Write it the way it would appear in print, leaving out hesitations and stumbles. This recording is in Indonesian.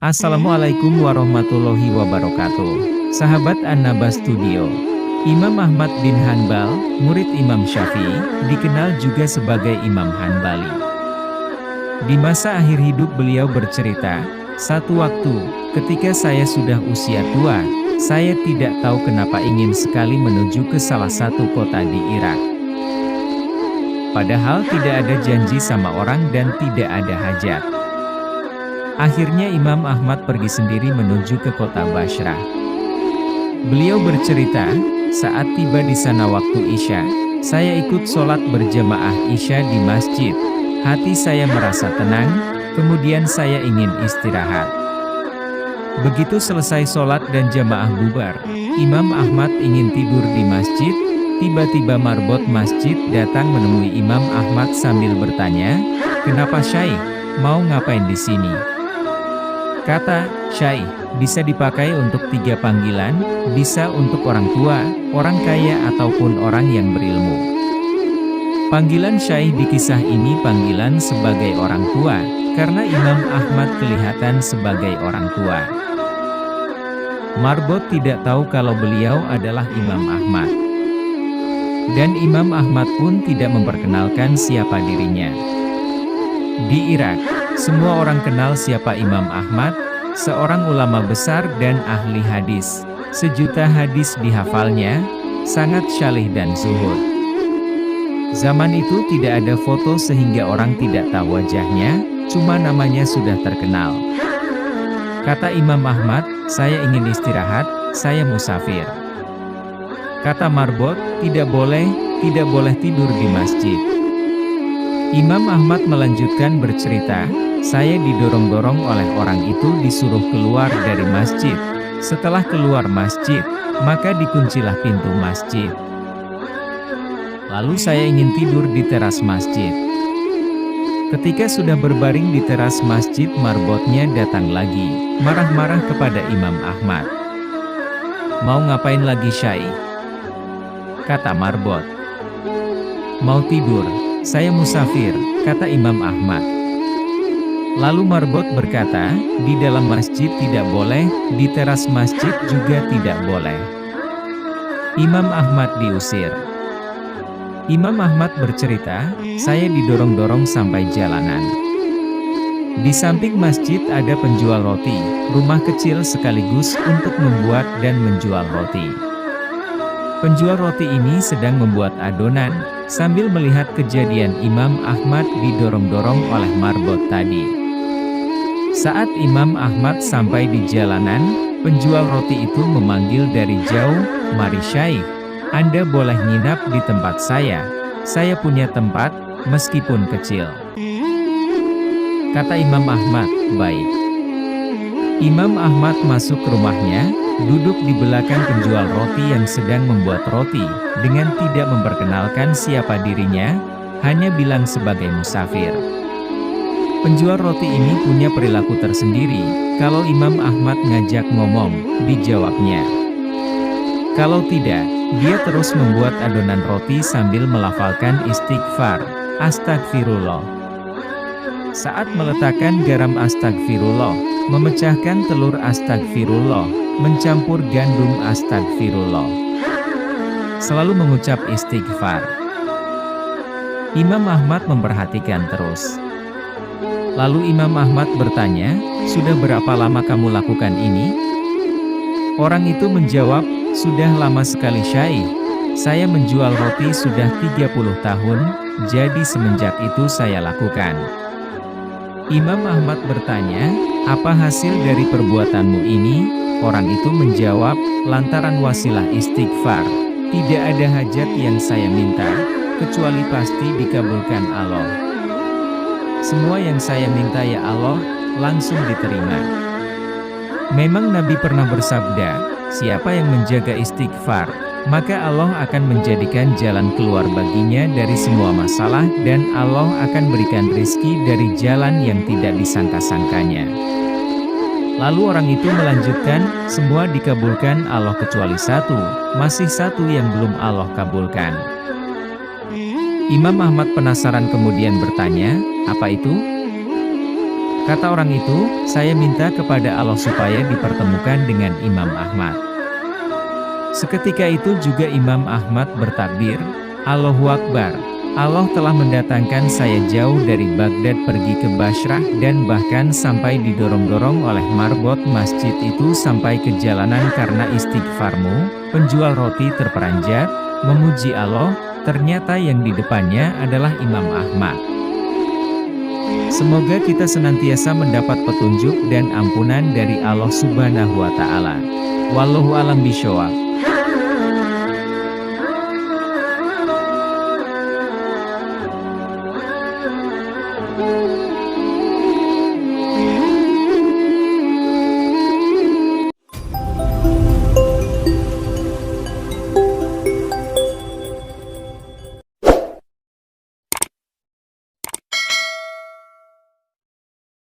Assalamualaikum warahmatullahi wabarakatuh. Sahabat An-Nabas Studio. Imam Ahmad bin Hanbal, murid Imam Syafi'i, dikenal juga sebagai Imam Hanbali. Di masa akhir hidup beliau bercerita, "Satu waktu, ketika saya sudah usia tua, saya tidak tahu kenapa ingin sekali menuju ke salah satu kota di Irak. Padahal tidak ada janji sama orang dan tidak ada hajat. Akhirnya Imam Ahmad pergi sendiri menuju ke kota Bashrah. Beliau bercerita, saat tiba di sana waktu Isya, saya ikut sholat berjamaah Isya di masjid. Hati saya merasa tenang, kemudian saya ingin istirahat. Begitu selesai sholat dan jamaah bubar, Imam Ahmad ingin tidur di masjid. Tiba-tiba marbot masjid datang menemui Imam Ahmad sambil bertanya, "Kenapa Syekh? Mau ngapain di sini?" Kata Syekh, bisa dipakai untuk 3 panggilan, bisa untuk orang tua, orang kaya ataupun orang yang berilmu. Panggilan Syekh di kisah ini panggilan sebagai orang tua, karena Imam Ahmad kelihatan sebagai orang tua. Marbot tidak tahu kalau beliau adalah Imam Ahmad. Dan Imam Ahmad pun tidak memperkenalkan siapa dirinya. Di Irak, semua orang kenal siapa Imam Ahmad, seorang ulama besar dan ahli hadis. Sejuta hadis dihafalnya, sangat syalih dan zuhud. Zaman itu tidak ada foto sehingga orang tidak tahu wajahnya, cuma namanya sudah terkenal. Kata Imam Ahmad, "Saya ingin istirahat, saya musafir." Kata marbot, tidak boleh tidur di masjid." Imam Ahmad melanjutkan bercerita, "Saya didorong-dorong oleh orang itu disuruh keluar dari masjid. Setelah keluar masjid, maka dikuncilah pintu masjid. Lalu saya ingin tidur di teras masjid. Ketika sudah berbaring di teras masjid, marbotnya datang lagi, marah-marah kepada Imam Ahmad. 'Mau ngapain lagi Syekh?' Kata marbot. 'Mau tidur, saya musafir,' kata Imam Ahmad. Lalu marbot berkata, 'Di dalam masjid tidak boleh, di teras masjid juga tidak boleh.' Imam Ahmad diusir. Imam Ahmad bercerita, "Saya didorong-dorong sampai jalanan. Di samping masjid ada penjual roti, rumah kecil sekaligus untuk membuat dan menjual roti. Penjual roti ini sedang membuat adonan, sambil melihat kejadian Imam Ahmad didorong-dorong oleh marbot tadi. Saat Imam Ahmad sampai di jalanan, penjual roti itu memanggil dari jauh, 'Mari Syekh, Anda boleh nginap di tempat saya punya tempat, meskipun kecil.' Kata Imam Ahmad, 'Baik.' Imam Ahmad masuk ke rumahnya, duduk di belakang penjual roti yang sedang membuat roti, dengan tidak memperkenalkan siapa dirinya, hanya bilang sebagai musafir. Penjual roti ini punya perilaku tersendiri, kalau Imam Ahmad ngajak ngomong, dijawabnya. Kalau tidak, dia terus membuat adonan roti sambil melafalkan istighfar, astagfirullah. Saat meletakkan garam astagfirullah, memecahkan telur astagfirullah, mencampur gandum astagfirullah. Selalu mengucap istighfar. Imam Ahmad memperhatikan terus. Lalu Imam Ahmad bertanya, 'Sudah berapa lama kamu lakukan ini?' Orang itu menjawab, 'Sudah lama sekali Syekh. Saya menjual roti sudah 30 tahun, jadi semenjak itu saya lakukan.' Imam Ahmad bertanya, 'Apa hasil dari perbuatanmu ini?' Orang itu menjawab, 'Lantaran wasilah istighfar, tidak ada hajat yang saya minta, kecuali pasti dikabulkan Allah. Semua yang saya minta ya Allah, langsung diterima.' Memang Nabi pernah bersabda, 'Siapa yang menjaga istighfar, maka Allah akan menjadikan jalan keluar baginya dari semua masalah dan Allah akan berikan rizki dari jalan yang tidak disangka-sangkanya.' Lalu orang itu melanjutkan, 'Semua dikabulkan Allah kecuali satu, masih satu yang belum Allah kabulkan.' Imam Ahmad penasaran kemudian bertanya, 'Apa itu?' Kata orang itu, saya minta kepada Allah supaya dipertemukan dengan Imam Ahmad. Seketika itu juga Imam Ahmad bertakbir, Allahu Akbar. Allah telah mendatangkan saya jauh dari Baghdad pergi ke Bashrah dan bahkan sampai didorong-dorong oleh marbot masjid itu sampai ke jalanan karena istighfarmu. Penjual roti terperanjat, memuji Allah, ternyata yang di depannya adalah Imam Ahmad. Semoga kita senantiasa mendapat petunjuk dan ampunan dari Allah Subhanahu wa Ta'ala. Wallahu a'lam bishawab.